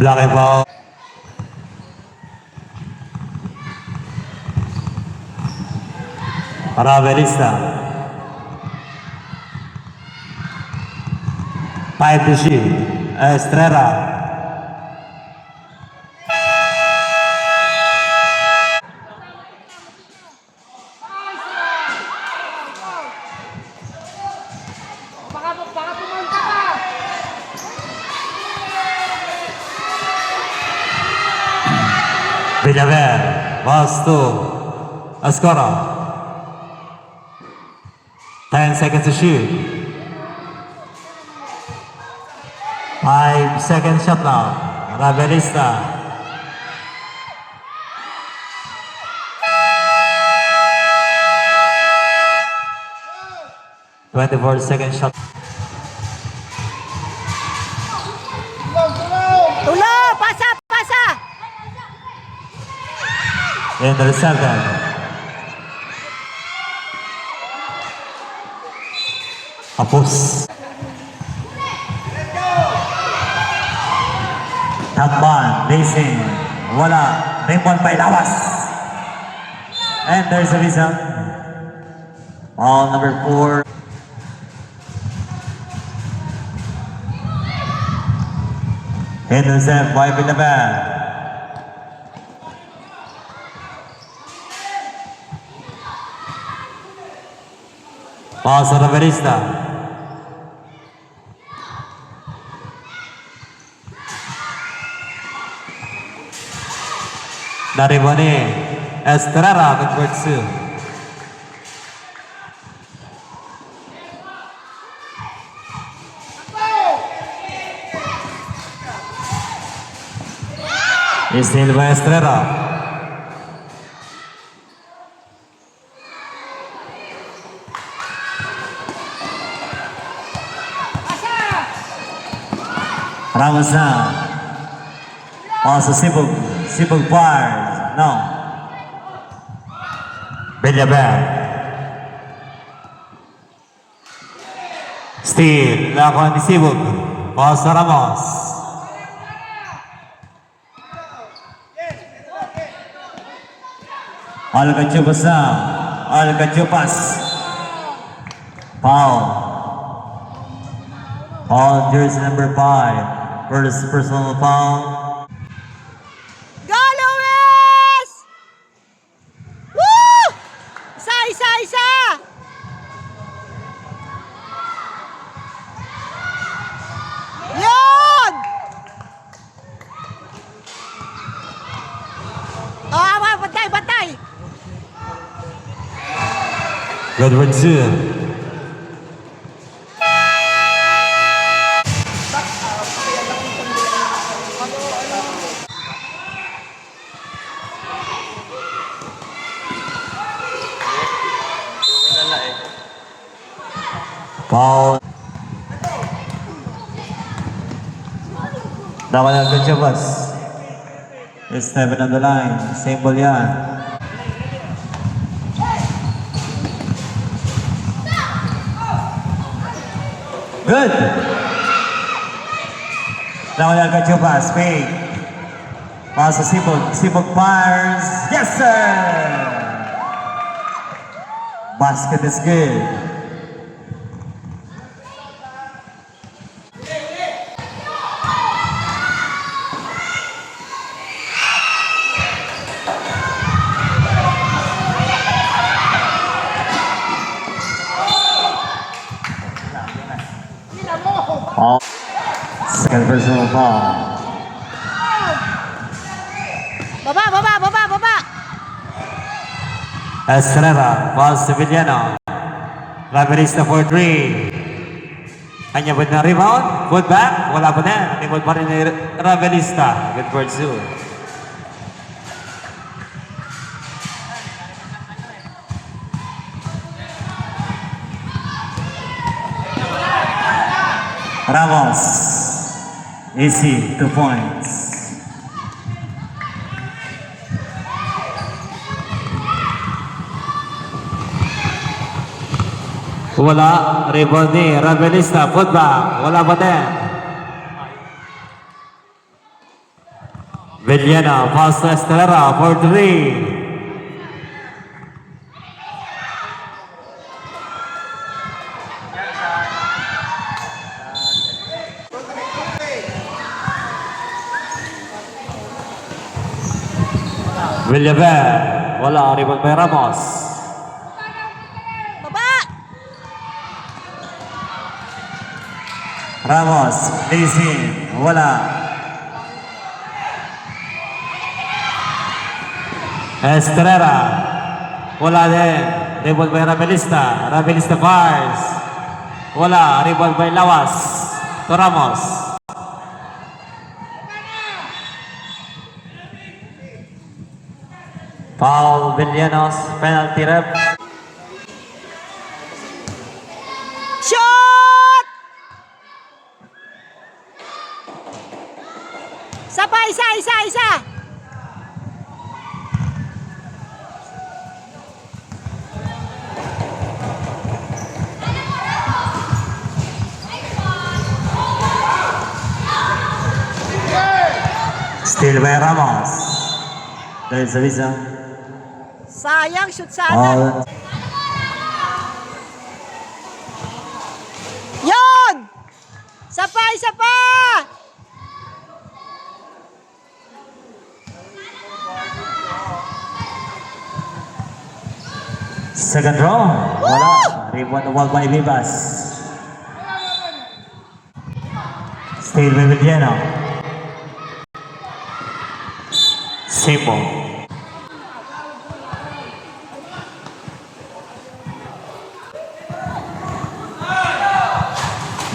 Laki po. Ravelista. 5 to shoot. Estrella. Baka pumunta ka! Villaver. Pass to Ascora. 10 seconds to shoot. 5 seconds shot clock. Ravelista. 24 seconds shot. Tulo! Pasa! Pasa! Intercepted. Hapus. Takban, racing. Wala. Rimpon pa ilawas. And there's a visa. Ball number 4. Intercept by Villaver. Pass to Ravelista. Dari Boni Estrella converts to Still by Estrella. Ramos na. Pass to Sibug. Sibug fires. No. Villaver. Steal. Lakuan ni Sibug. Pass to Ramos. Alcachupas na. Alcachupas. Foul. Foul jersey number 5. First personal foul. Go, Luis! Woo! Isa, isa, isa! Yun! Oh, batay, batay! Good for 2. Foul. Dapat ang Gachubas. It's 7 on the line. Same ball yan. Good. Dapat ang Gachubas. Fake. Pass to Sibug. Sibug fires. Yes, sir! Basket is good. All second personal foul. Baba, baba, baba, baba! Estrella, pass to Villano. Ravelista for 3. Kanya ba na rebound? Put back? Wala pa na. Rebound pa rin ni Ravelista. Good for 2. Ramos. Easy, 2 points. Wala, rebound ni Ravelista, put back, wala pa din. Villena pass to Estrella for 3. Villaver, wala, rebound by Ramos. Baba! Ramos, Lizzy, wala. Estrella, wala din. Rebound by Ravelista. Ravelista fires. Wala, rebound by Lawas. To Ramos. Paul Villanos, penalty rep. Shot! Isa pa, isa! Still by Ramos. Dahil sa visa. Sayang, shoot sana. All. Yun! Isa pa! Second row. Wala. Rebound wall by Vivas. Still by Villena. Simple.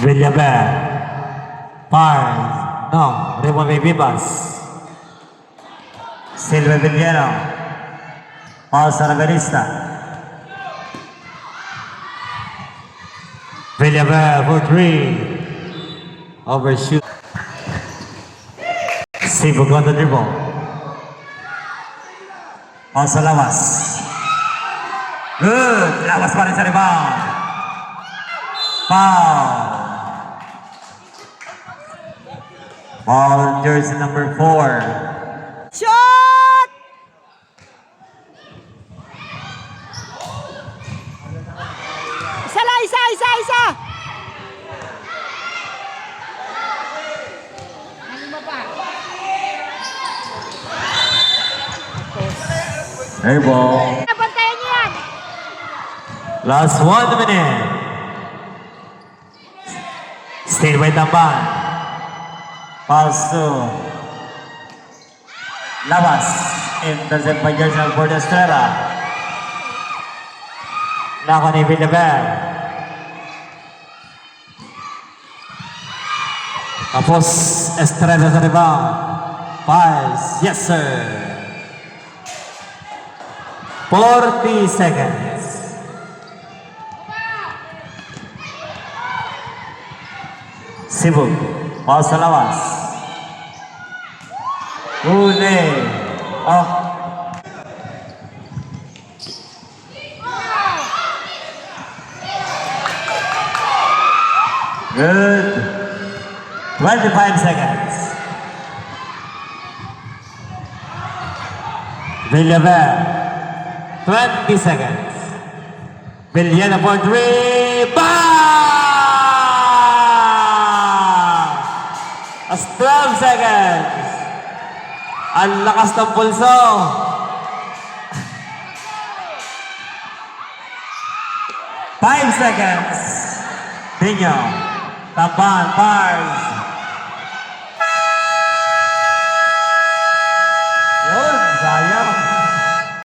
Villaver. Five. No. Rebound by Vivas. Still by Villena. Paul Saragarista. Villaver for 3. Overshoot. Cebu on the dribble. Paul sa Lawas. Good. Lawas pa rin sa rebound. Foul. Ball jersey number 4. Shot! Isa lang, isa! Hey ball. Bantayan niyo yan! Last 1 minute. Still by Tamban. Pass to Labas. Intercept by jersey for the Estrella. Nako ni Villaver. Tapos Estrella sa rebound. Fires. Yes sir. 40 seconds. Cebu. Paul sa Lawas. Huli. Oh. Good. 25 seconds. Villaver. 20 seconds. Villena for 3. Bang! As 12 seconds. Ang lakas ng pulso. Five seconds. Dino. Tapan, Pars.